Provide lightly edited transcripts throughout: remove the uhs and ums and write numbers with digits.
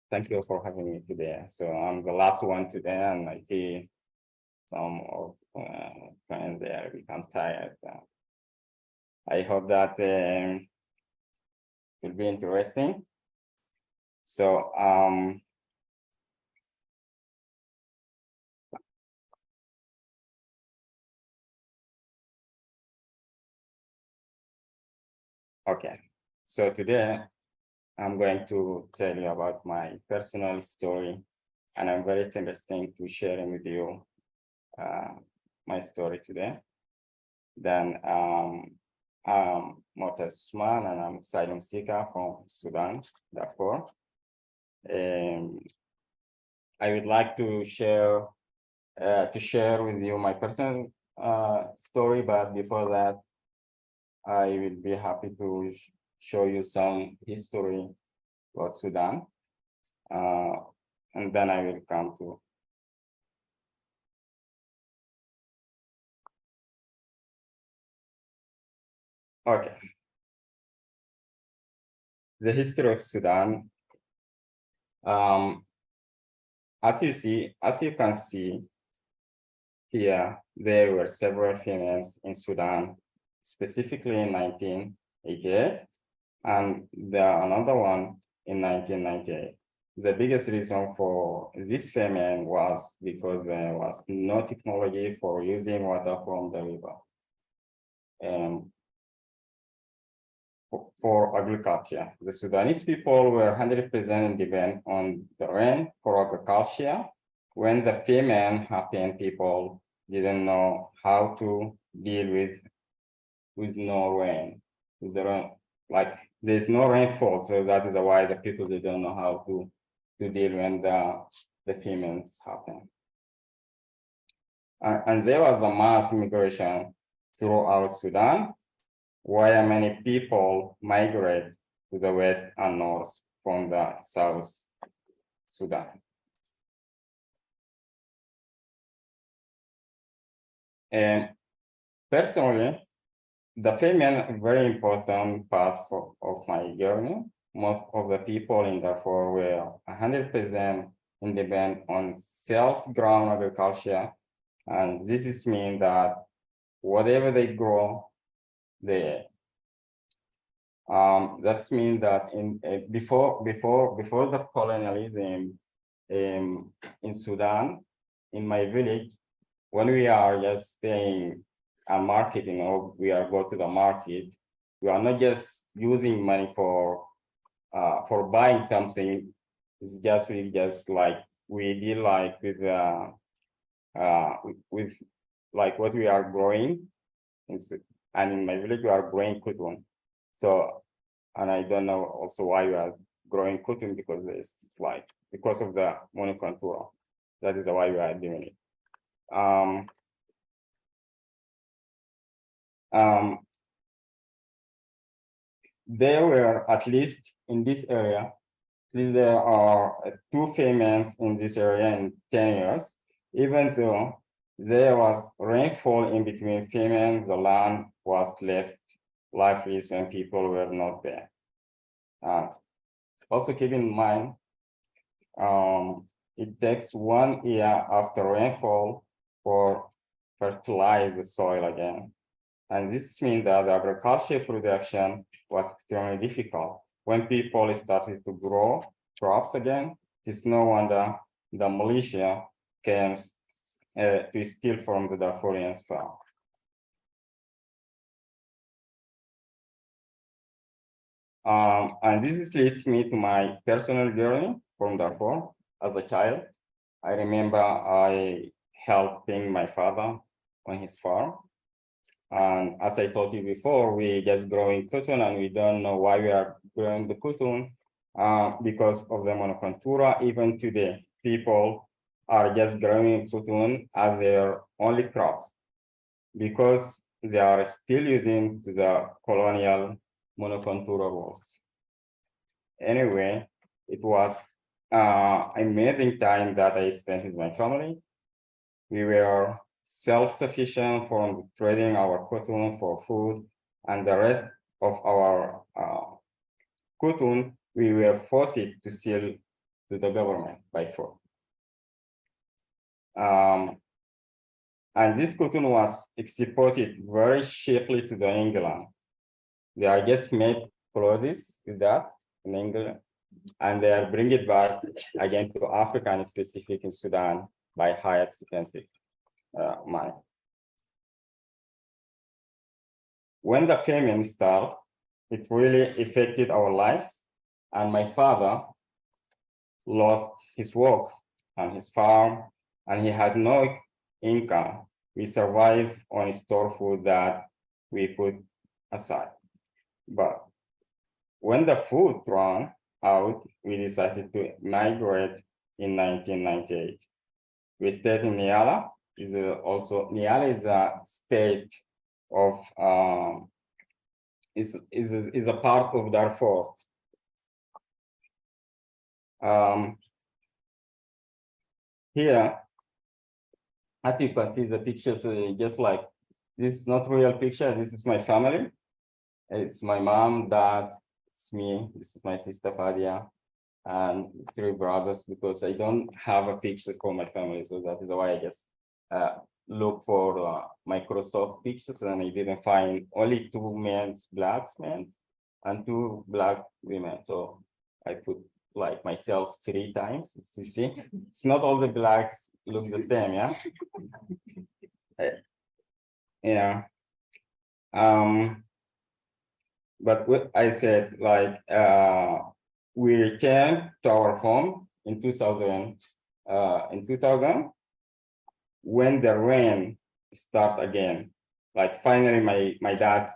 Thank you for having me today. So I'm the last one today, and I see some of friends there become tired. I hope that will be interesting. So okay. So today I'm going to tell you about my personal story, and I'm very interested to sharing with you uh, my story today. Then I'm Motaz Osman, and I'm asylum seeker from Sudan, Darfur. Um, I would like to share with you my personal story, but before that, I will be happy to show you some history about Sudan, uh, and then I will come to. Okay, the history of Sudan. Um, as you can see here, there were several females in Sudan, specifically in 1988, and another one in 1998. The biggest reason for this famine was because there was no technology for using water from the river. And for agriculture, the Sudanese people were 100% dependent on the rain for agriculture. When the famine happened, people didn't know how to deal with no rain. With the rain, like there's no rainfall, so that is why the people they don't know how to deal when the famines happen. And there was a mass migration throughout Sudan, where many people migrate to the west and north from the South Sudan. And personally, the famine very important part of my journey. Most of the people in Darfur were 100% independent on self-ground agriculture. And this is mean that whatever they grow, they that's mean that in before the colonialism in Sudan, in my village, when we are just staying and marketing or we are go to the market, we are not just using money for buying something. It's just we just like we deal like with like what we are growing. And in my village we are growing cotton. So and I don't know also why we are growing cotton because it's like because of the monoculture. That is why we are doing it. Um, um, there were at least in this area, there are two famines in this area in 10 years. Even though there was rainfall in between famines, the land was left lifeless when people were not there. Also keep in mind, it takes 1 year after rainfall for fertilize the soil again. And this means that the agriculture production was extremely difficult. When people started to grow crops again, it's no wonder the militia came to steal from the Darfurian farm. And this leads me to my personal journey from Darfur as a child. I remember I helping my father on his farm. And as I told you before, we just growing cotton and we don't know why we are growing the cotton because of the monocultura. Even today, people are just growing cotton as their only crops because they are still using the colonial monocultura rules. Anyway, it was amazing time that I spent with my family. We were self-sufficient from trading our cotton for food, and the rest of our cotton we were forced to sell to the government by force. And this cotton was exported very cheaply to the England. They are just made clothes with that in England, and they are bring it back again to Africa and specific in Sudan by high expensive money. When the famine started, it really affected our lives, and my father lost his work on his farm, and he had no income. We survived on store food that we put aside. But when the food ran out, we decided to migrate in 1998. We stayed in Niala. Niala is a state of is a part of Darfur. Here, as you can see, the pictures just like this is not real picture. This is my family. It's my mom, dad, it's me. This is my sister Fadia, and 3 brothers. Because I don't have a picture for my family, so that is why I just look for Microsoft pictures, and I didn't find only 2 black men, and 2 black women. So I put like myself 3 times. You see, it's not all the blacks look the same, yeah. Yeah. But what I said, like, we returned to our home in 2000. In 2000, when the rain start again, like finally, my dad,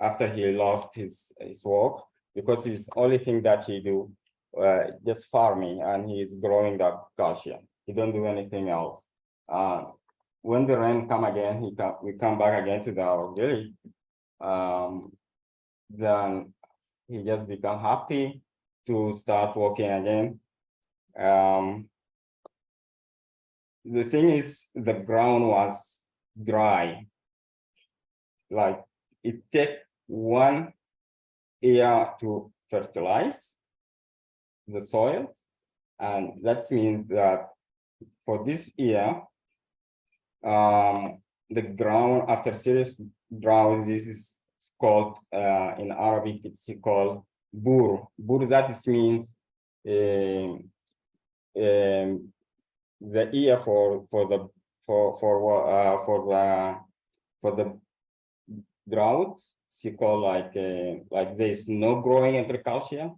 after he lost his work, because his only thing that he do, just farming, and he's growing up calcium. He don't do anything else. When the rain come again, we come back again to our village. Then he just become happy to start working again. The thing is, the ground was dry. Like it take 1 year to fertilize the soil, and that means that for this year, the ground after serious drought, this is called in Arabic, it's called bur. Bur, that is means the ear for the drought. It's called like there is no growing agriculture,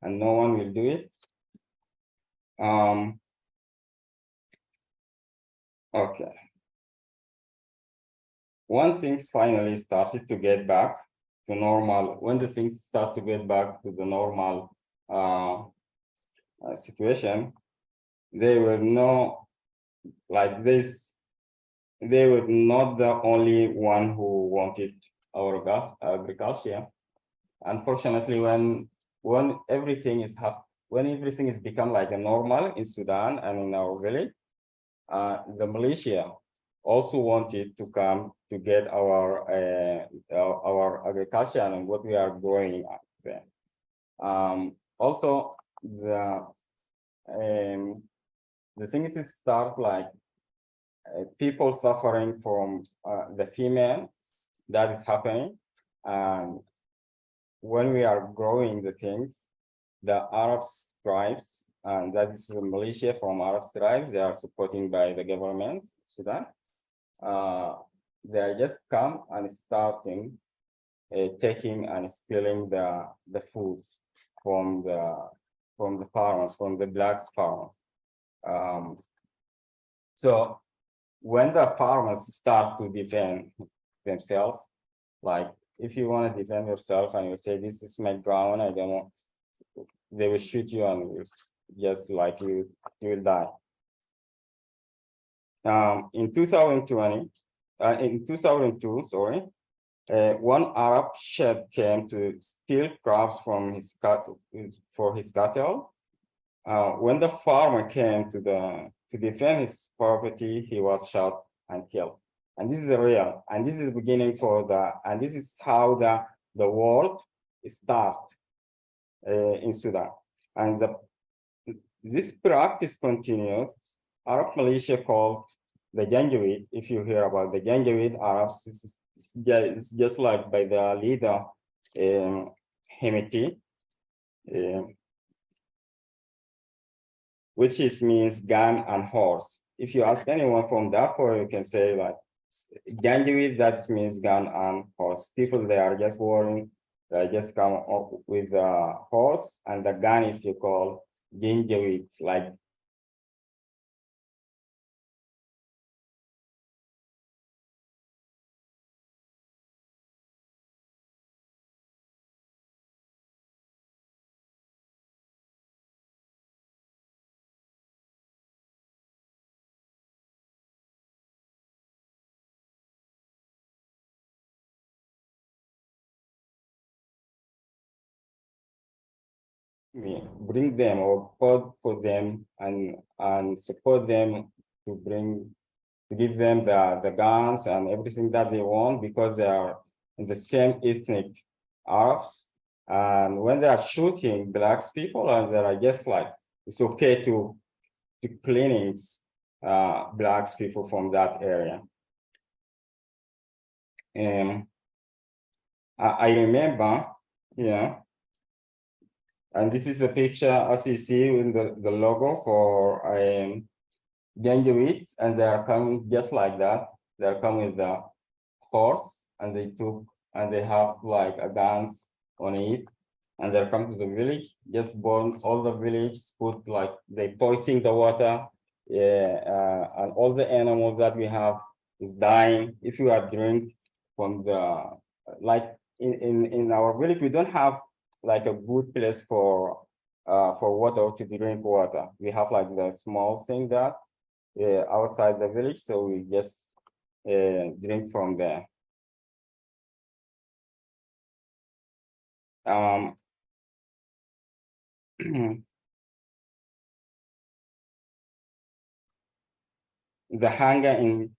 and no one will do it. Okay. Once things finally started to get back to normal, when the things start to get back to the normal situation, they were not like this. They were not the only one who wanted our agriculture. Unfortunately, when everything is become like a normal in Sudan and in our village, the militia also wanted to come to get our agriculture and what we are growing there. Also, the things start like people suffering from the female that is happening, and when we are growing the things, the Arab tribes, and that is the militia from Arab tribes, they are supported by the government Sudan. They are just come and starting taking and stealing the foods from the farmers, from the black farmers. So when the farmers start to defend themselves, like if you want to defend yourself and you say, this is my ground, I don't know, they will shoot you and just like you will die. In 2002, sorry, one Arab sheikh came to steal crops from his cattle. When the farmer came to defend his property, he was shot and killed. And this is real. And this is the beginning and this is how the world starts in Sudan. And this practice continued. Arab militia called the Janjaweed. If you hear about the Janjaweed Arabs, it's just like by the leader, Hemeti, which means gun and horse. If you ask anyone from Darfur, you can say like Janjaweed, that means gun and horse. People they are just wearing, they just come up with a horse, and the gun is you call Janjaweed, like bring them or call for them and support them to bring to give them the guns and everything that they want because they are in the same ethnic Arabs. And when they are shooting blacks people, and they are just like it's okay to cleanings blacks people from that area. And I remember, yeah. And this is a picture, as you see, in the logo for Janjaweeds, and they are coming just like that. They are coming with the horse, and they have like a guns on it, and they're coming to the village, just burn all the village, put like they poison the water, and all the animals that we have is dying. If you are drink from the like in our village, we don't have like a good place for water to drink water. We have like the small thing that outside the village, so we just drink from there. The hunger in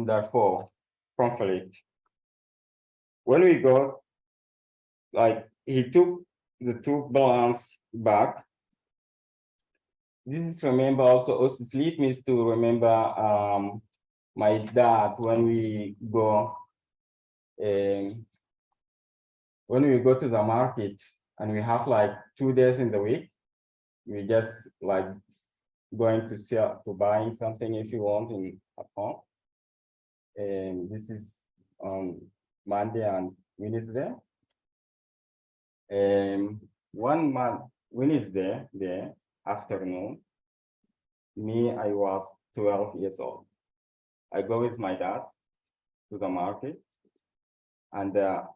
Darfur conflict. When we go, like he took the two balance back. This is remember also lead me to remember my dad when we go to the market and we have like 2 days in the week. We just like going to sell to buying something if you want in at home. And this is on Monday and Wednesday. And 1 month Wednesday there afternoon, I was 12 years old. I go with my dad to the market, and the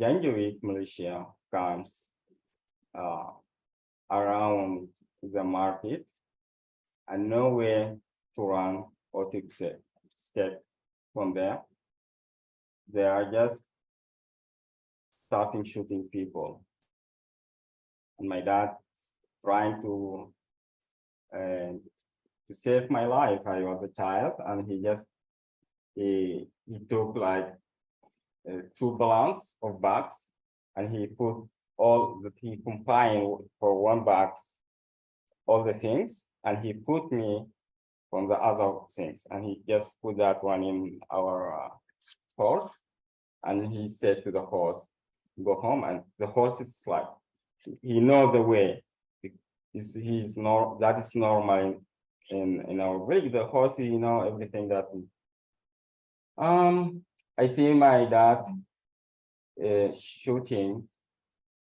Janjaweed militia comes around the market and nowhere to run or to escape from there. They are just starting shooting people. And my dad trying to save my life. I was a child, and he took like 2 balance of bags, and he put he combined for 1 box all the things, and he put me from the other things, and he just put that one in our horse, and he said to the horse, "Go home." And the horse is like, he knows the way. That is normal in our village. The horse, you know everything that. I see my dad shooting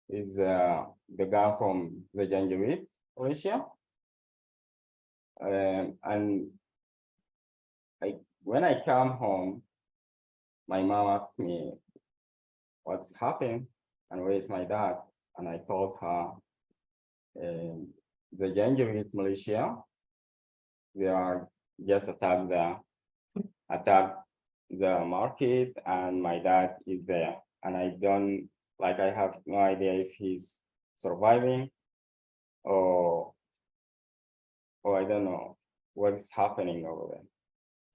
is the guy from the Janjaweed militia. And when I come home, my mom asked me what's happened and where is my dad, and I told her the Janjaweed militia, they are just attack the market, and my dad is there, and I have no idea if he's surviving or I don't know what is happening over there.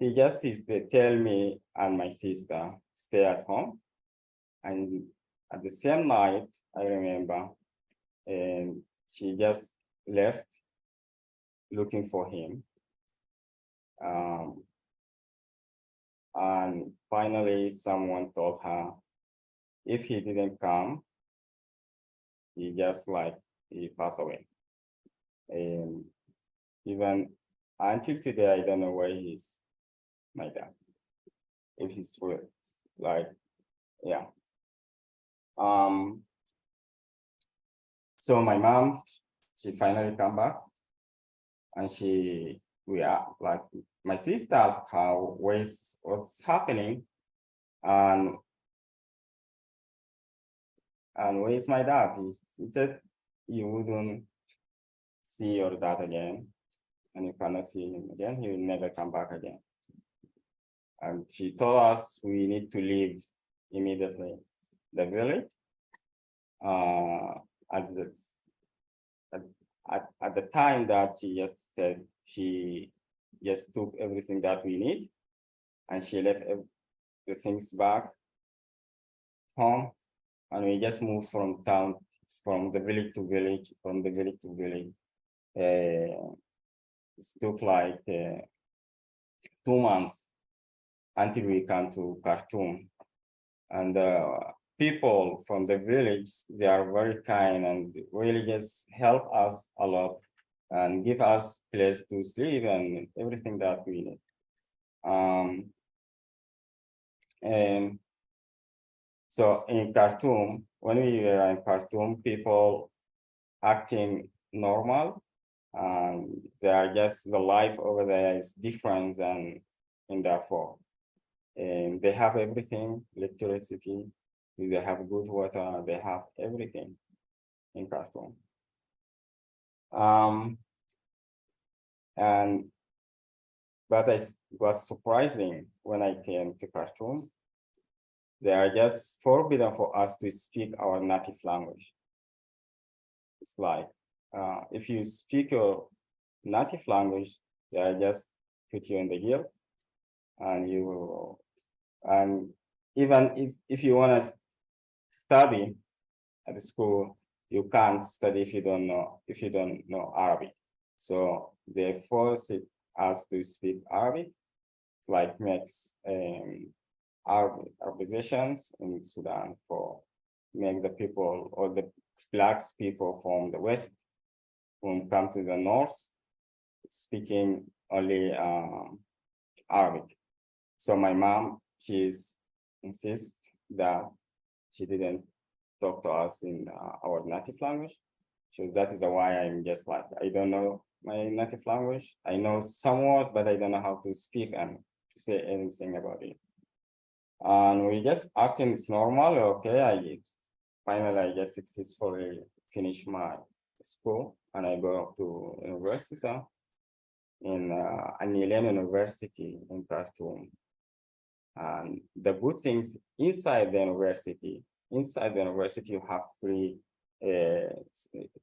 They tell me and my sister stay at home, and at the same night I remember, and she just left looking for him. And finally, someone told her if he didn't come, he just like he passed away. And even until today, I don't know where he's, my dad. If he's like, yeah. So my mom, she finally come back, and we are like, my sister asked her what's happening, and where's my dad? He said you wouldn't see your dad again, and you cannot see him again. He will never come back again. And she told us we need to leave immediately the village. At the at the time that she just said, she just took everything that we need, and she left the things back home, and we just moved from town, from the village to village, from the village to village. It took like 2 months until we come to Khartoum. And people from the village, they are very kind and really just help us a lot and give us place to sleep and everything that we need. And so in Khartoum, when we were in Khartoum, people acting normal, they are just, the life over there is different than in Darfur. And they have everything, electricity, they have good water, they have everything in Khartoum. But it was surprising when I came to Khartoum. They are just forbidden for us to speak our native language. It's like, if you speak your native language, they are just put you in the jail, and even if you want to study at the school, you can't study if you don't know Arabic. So they force us to speak Arabic, like makes Arabicians in Sudan, for make the people, or the blacks people from the west who come to the north speaking only Arabic. So my mom, she's insists that she didn't talk to us in our native language. So that is why I'm just like, I don't know my native language. I know somewhat, but I don't know how to speak and to say anything about it. And we just acting as normal. Okay, finally I just successfully finished my school, and I go to university in Anilem University in Khartoum. And the good things inside the university you have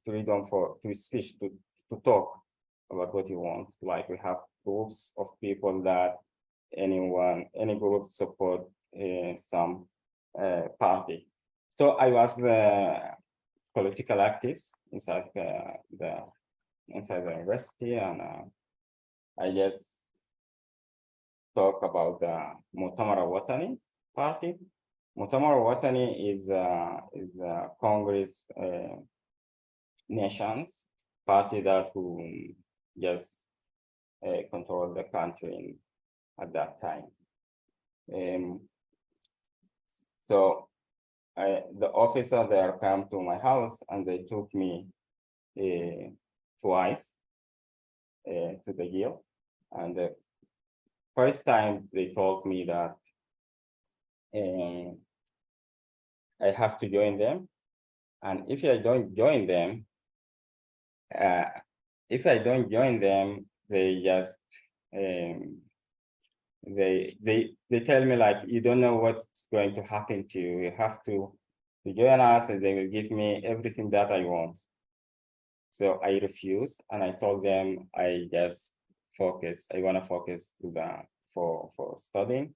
freedom to speak, to talk about what you want. Like, we have groups of people that any group support some party. So I was political actives inside the university, and I just talk about the Mutamar Watani party. Mutamar Watani is a Congress nations party that who just control the country at that time. So the officer there came to my house, and they took me twice to the jail. And the first time they told me that I have to join them, and if I don't join them, they just they tell me, like, you don't know what's going to happen to you. You have to join us, and they will give me everything that I want. So I refuse, and I told them I just focus. I want to focus to for studying.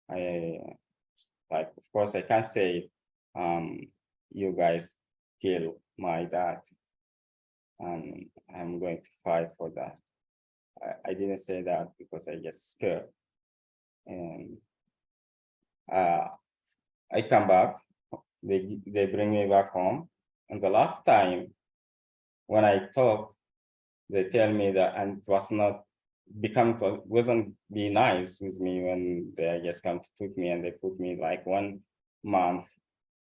Like, of course, I can't say you guys kill my dad. and I'm going to fight for that. I didn't say that because I just scared. And I come back, they bring me back home. And the last time when I talk, they tell me that, and it was not wasn't be nice with me when they just come to took me, and they put me like 1 month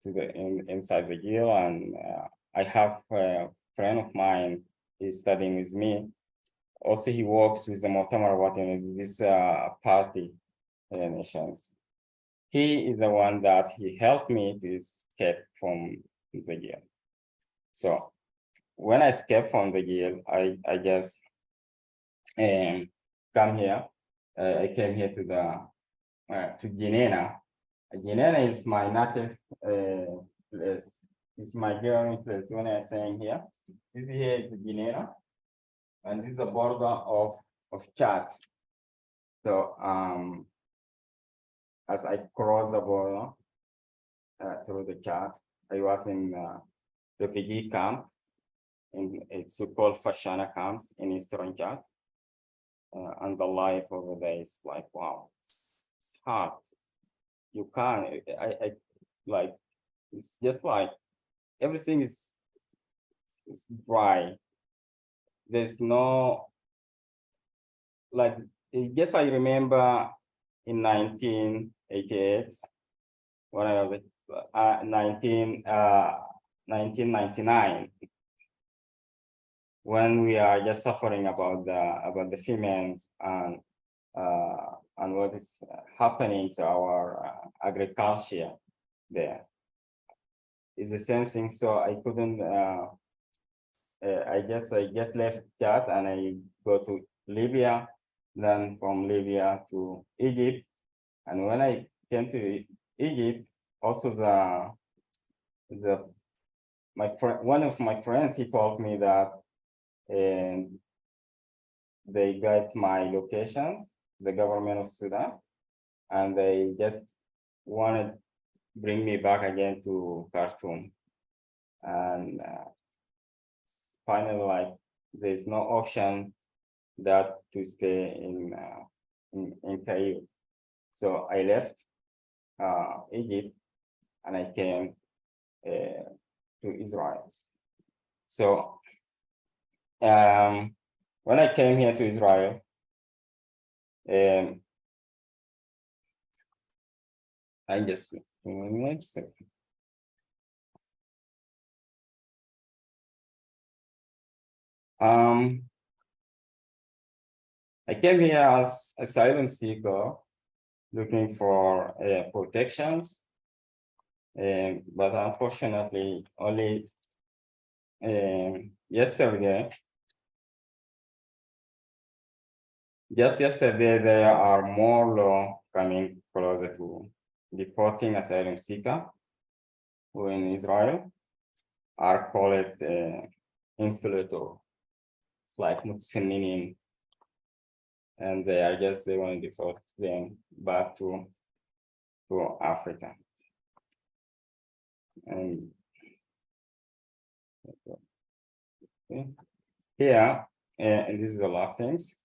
to inside the jail. And I have a friend of mine, he's studying with me. Also, he works with the Mu'tamar Watan, this party nations. He is the one that he helped me to escape from the jail. So when I escaped from the jail, I just come here. I came here to Guinea. Guinea is my native place. It's my journey place. When I'm saying here, this here is Guinea, and this is the border of Chad. So as I cross the border through the Chad, I was in refugee camp. It's called Fashana camps in Eastern Chad. And the life over there is like, wow, it's hard. You can't, I like, it's just like, everything is dry. There's no, like, yes, I remember in 1988, when I was 1999, when we are just suffering about the females and what is happening to our agriculture there. It's the same thing. So I couldn't. I just left that and I go to Libya, then from Libya to Egypt. And when I came to Egypt, also one of my friends, he told me that they got my locations, the government of Sudan, and they just wanted to bring me back again to Khartoum. And finally, like, there's no option that to stay in Cairo. So I left Egypt and I came to Israel. So when I came here to Israel, I just one second. I came here as asylum seeker, looking for protections, but unfortunately, only yesterday. Just yesterday, there are more law coming closer to deporting asylum seeker who in Israel are called infiltrator. It's like Mutsinin, and they want to deport them back to Africa. And okay. Here, and this is the last things.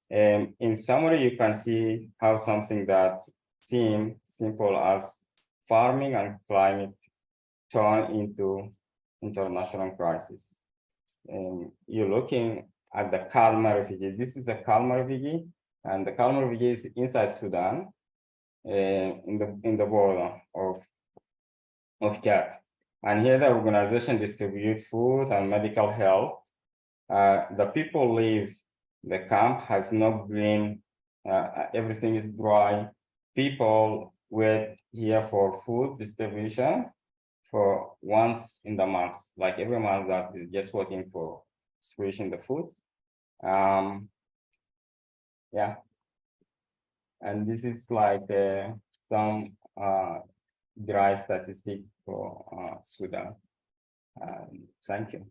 In summary, you can see how something that seems simple as farming and climate turn into international crisis. You're looking at the Kalma refugee. This is a Kalma refugee, and the Kalma refugee is inside Sudan, in the border of Chad. And here the organization distribute food and medical help. The people leave the camp has no green, everything is dry. People wait here for food distribution for once in the month, like every month that is just waiting for distribution the food. Yeah, and this is like some dry statistic for Sudan. Thank you.